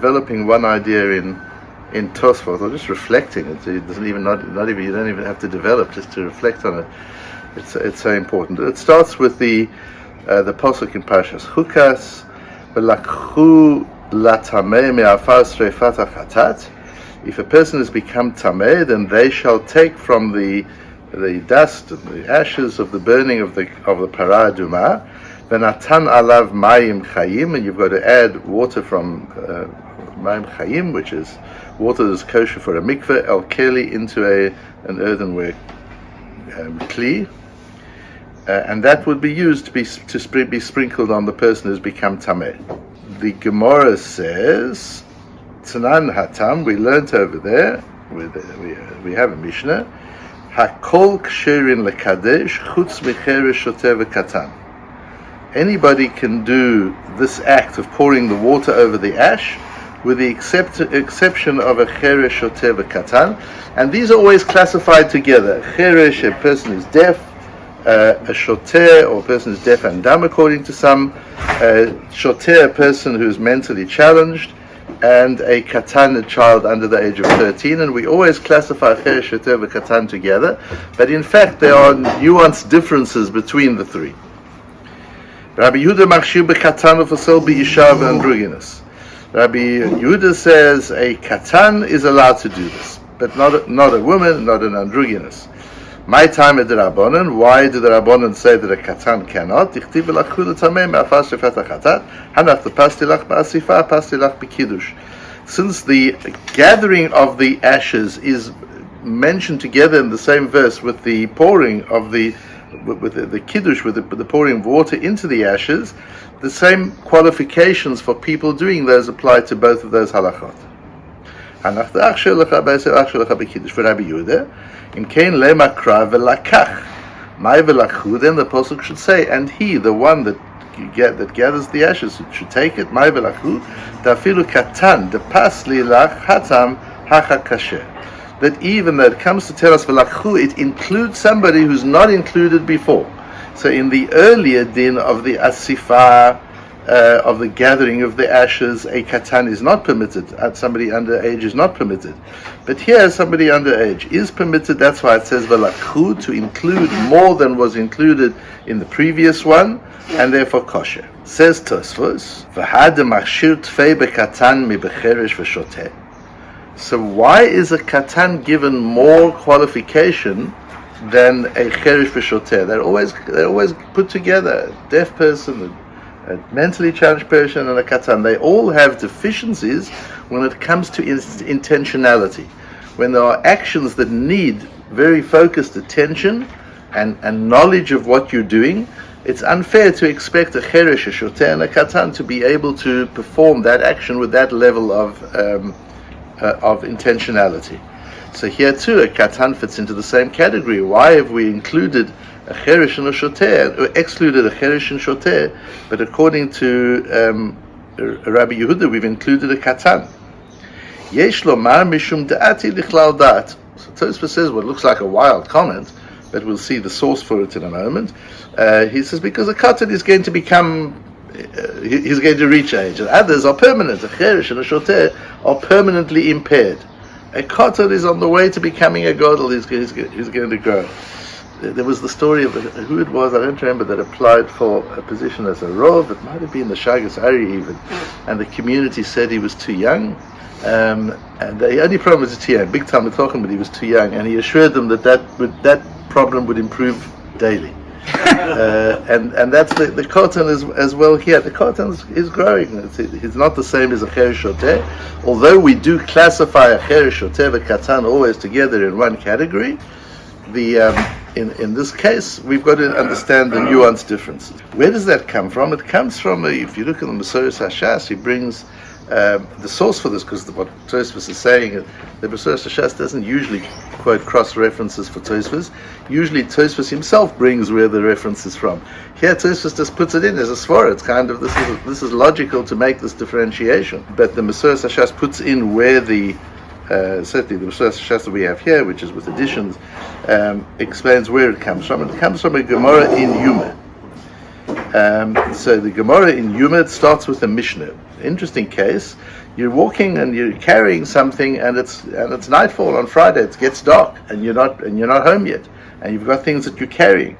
developing one idea in Tosfot, or just reflecting it. It doesn't even not even you don't even have to develop, just to reflect on it. It's so important. It starts with the pasuk in Parshas Chukas, v'lakchu latameh me'afar sreifat hachatat. If a person has become tameh, then they shall take from the dust and the ashes of the burning of the parah adumah, v'natan alav mayim chayim, and you've got to add water from mayim chayim, which is water that is kosher for a mikveh, el keli, into an earthenware kli, and that would be used to be sprinkled on the person who's become tameh. The Gemara says, Tanan hatam, we learnt over there, we have a Mishnah, hakol ksherin lekadesh chutz micheresh shoteh v'katan. Anybody can do this act of pouring the water over the ash, with the exception of a cheresh shoteh v'katan, and these are always classified together. Cheresh, a person who's deaf, a shoteh, or a person who's deaf and dumb, according to some, shoteh, a person who's mentally challenged, and a katan, a child under the age of 13, and we always classify cheresh, shoteh, and katan together, but in fact there are nuanced differences between the three. Rabbi Yehuda machshir b'katan ufasel b'isha v'androgynous. Rabbi Yehuda says a katan is allowed to do this, but not a woman, not an androgynous. My time at the Rabbanon. Why do the Rabbanon say that a katan cannot? Since the gathering of the ashes is mentioned together in the same verse with the pouring of the kiddush, with the pouring of water into the ashes, the same qualifications for people doing those apply to both of those halachot. For Rabbi Yehuda, in Kain lema kra velakach, my velakhu, then the pasuk should say, and he, the one that gathers the ashes, should take it. My velakhu, dafilu katan, de pas lilach hatam hacha kasher. That even though it comes to tell us velakhu, it includes somebody who's not included before. So in the earlier din of the asifah, of the gathering of the ashes, a katan is not permitted. Somebody underage is not permitted. But here, somebody underage is permitted. That's why it says velakhu, to include more than was included in the previous one, and therefore kosher. Says Tosfos, v'had machshir tfei bekatan mi becheresh v'shoteh. So why is a katan given more qualification than a cheresh v'shoteh? They're always put together. A deaf person, a mentally challenged person, and a katan. They all have deficiencies when it comes to intentionality. When there are actions that need very focused attention and knowledge of what you're doing, it's unfair to expect a cheresh, a shoteh, and a katan to be able to perform that action with that level of intentionality. So here too, a katan fits into the same category. Why have we included a cheresh and a shoteh, or excluded a cheresh and shoteh, but according to Rabbi Yehuda, we've included a katan? Yesh lomar mishum da'ati lichlal da'at. So Tosfos says what looks like a wild comment, but we'll see the source for it in a moment. He says because a katan is going to become, he's going to reach age, and others are permanent. A cheresh and a shoteh are permanently impaired. A katan is on the way to becoming a gadol. He's going to grow. There was the story of who it was, I don't remember, that applied for a position as a rov. It might have been the Shagas Ari even, and the community said he was too young, and the only problem was too young. Big time talking, but he was too young, and he assured them that problem would improve daily. And that's the katan as well here. The katan is growing. It's not the same as a cheresh shoteh, although we do classify a cheresh shoteh and katan always together in one category. In this case, we've got to understand the nuanced differences. Where does that come from? It comes from, if you look at the Masoros Hashas, he brings the source for this, because what Tosfos is saying, the Masoros Hashas doesn't usually quote cross-references for Tosfos. Usually Tosfos himself brings where the reference is from. Here Tosfos just puts it in as a svara. It's kind of, this is logical to make this differentiation. But the Masoros Hashas puts in where certainly the Masoros Hashas that we have here, which is with additions, explains where it comes from. It comes from a Gemara in Yoma. So the Gemara in Yoma starts with a Mishnah. Interesting case. You're walking and you're carrying something, and it's nightfall on Friday. It gets dark, and you're not home yet, and you've got things that you're carrying.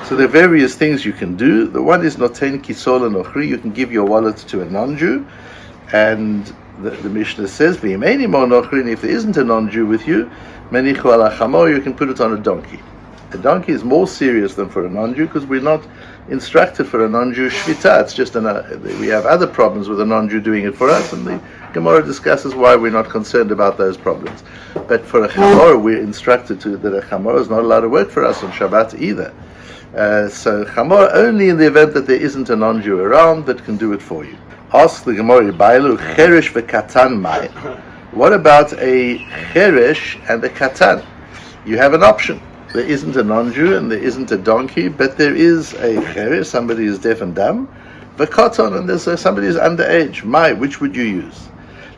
So there are various things you can do. The one is noten kisol nochri. You can give your wallet to a non-Jew, and the Mishnah says v'imeni mo nochri. And if there isn't a non-Jew with you, menichu ala chamor. You can put it on a donkey. A donkey is more serious than for a non-Jew because we're not instructed for a non-Jew shvita. It's just we have other problems with a non-Jew doing it for us, and the Gemara discusses why we're not concerned about those problems. But for a chamor, we're instructed that a chamor is not allowed to work for us on Shabbat either. So chamor only in the event that there isn't a non-Jew around that can do it for you. Ask the Gemara, Bailu cheresh v'katan mai. What about a cheresh and a katan? You have an option. There isn't a non-Jew and there isn't a donkey, but there is a cheresh, somebody is deaf and dumb, v'katan, and there's somebody is underage. Mai, which would you use?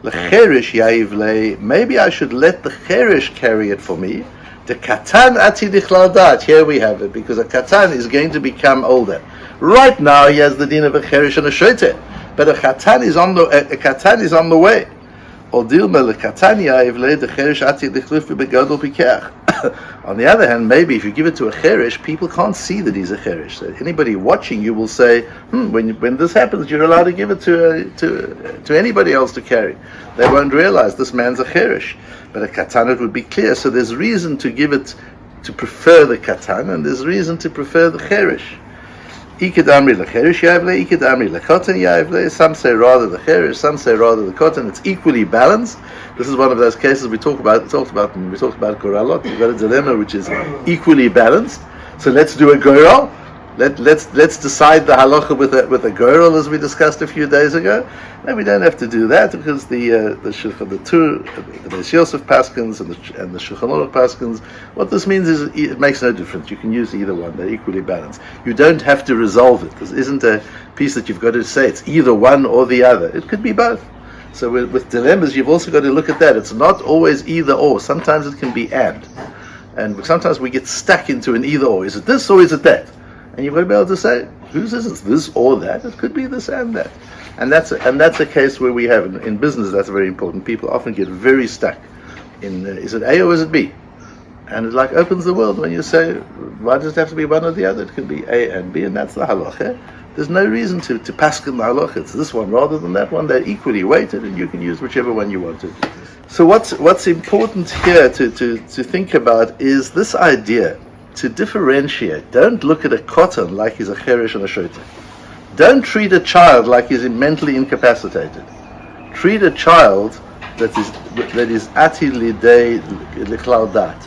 The cheresh ya'iv lei. Maybe I should let the cheresh carry it for me. The katan ati dichlaudat. Here we have it, because a katan is going to become older. Right now he has the din of a cheresh and a shote, but a katan is on the way. On the other hand, maybe if you give it to a cheresh, people can't see that he's a cheresh. So anybody watching you will say, when this happens, you're allowed to give it to anybody else to carry. They won't realize this man's a cheresh. But a katan, it would be clear. So there's reason to prefer the katan, and there's reason to prefer the cheresh. Some say rather the cheresh, some say rather the cotton. It's equally balanced. This is one of those cases we talked about when we talked about Goralot. We've got a dilemma which is equally balanced. So let's do a Goral. Let's decide the halacha with a Goral, as we discussed a few days ago. And we don't have to do that because the Beis Yosef Paskins and the Shulchan Aruch Paskins. What this means is it makes no difference. You can use either one; they're equally balanced. You don't have to resolve it. This isn't a piece that you've got to say it's either one or the other. It could be both. So with dilemmas, you've also got to look at that. It's not always either or. Sometimes it can be and sometimes we get stuck into an either or. Is it this or is it that? And you've got to be able to say, whose is it, this or that? It could be this and that. And that's a case where we have, in business, that's very important. People often get very stuck in, is it A or is it B? And it opens the world when you say, why does it have to be one or the other? It can be A and B, and that's the halacha. There's no reason to paskin the halacha. It's this one rather than that one. They're equally weighted, and you can use whichever one you want to. So what's important here to think about is this idea to differentiate. Don't look at a cotton like he's a cheresh and a shota. Don't treat a child like he's mentally incapacitated. Treat a child that is ati lidei lichlaudat.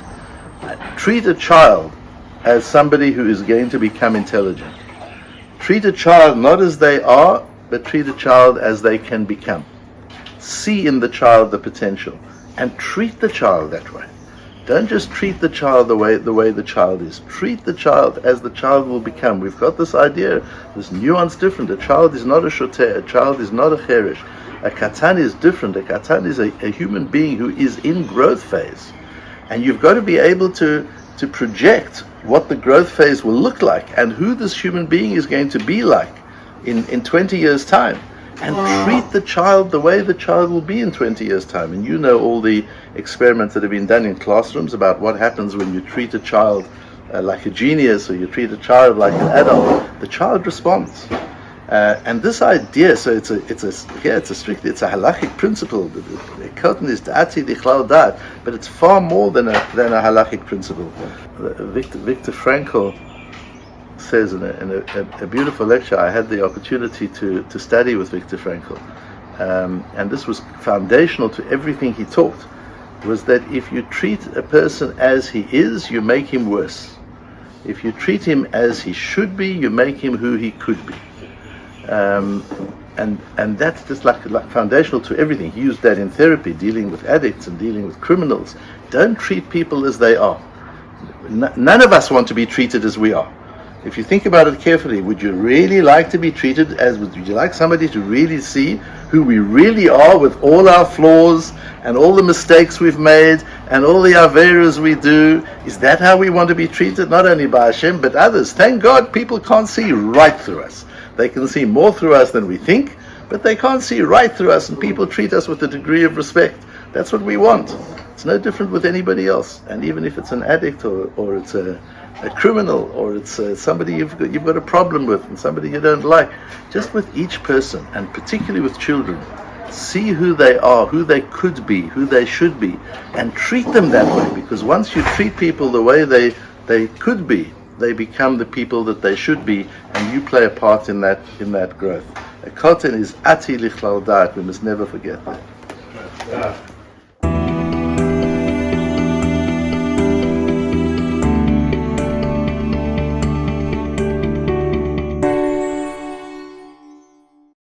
Treat a child as somebody who is going to become intelligent. Treat a child not as they are, but treat a child as they can become. See in the child the potential, and treat the child that way. Don't just treat the child the way the child is. Treat the child as the child will become. We've got this idea, this nuance different. A child is not a shoteh. A child is not a cheresh. A katan is different. A katan is a human being who is in growth phase. And you've got to be able to project what the growth phase will look like and who this human being is going to be like in 20 years' time. And treat the child the way the child will be in 20 years' time. And you know all the experiments that have been done in classrooms about what happens when you treat a child like a genius or you treat a child like an adult. The child responds. And this idea, so it's a halachic principle. The cotton is da'ati dichlal dat, but it's far more than a halachic principle. Viktor Frankl says in a beautiful lecture. I had the opportunity to study with Viktor Frankl, and this was foundational to everything he taught, was that if you treat a person as he is, you make him worse. If you treat him as he should be, you make him who he could be. And that's just like foundational to everything. He used that in therapy, dealing with addicts and dealing with criminals. Don't treat people as they are. None of us want to be treated as we are. If you think about it carefully, would you really like to be treated as, would you like somebody to really see who we really are with all our flaws and all the mistakes we've made and all the averas we do? Is that how we want to be treated? Not only by Hashem, but others. Thank God people can't see right through us. They can see more through us than we think, but they can't see right through us, and people treat us with a degree of respect. That's what we want. It's no different with anybody else. And even if it's an addict or it's a criminal, or it's somebody you've got a problem with and somebody you don't like, just with each person, and particularly with children, see who they are, who they could be, who they should be, and treat them that way. Because once you treat people the way they could be, they become the people that they should be, and you play a part in that growth. A koten is ati lichlal da'at. We must never forget that.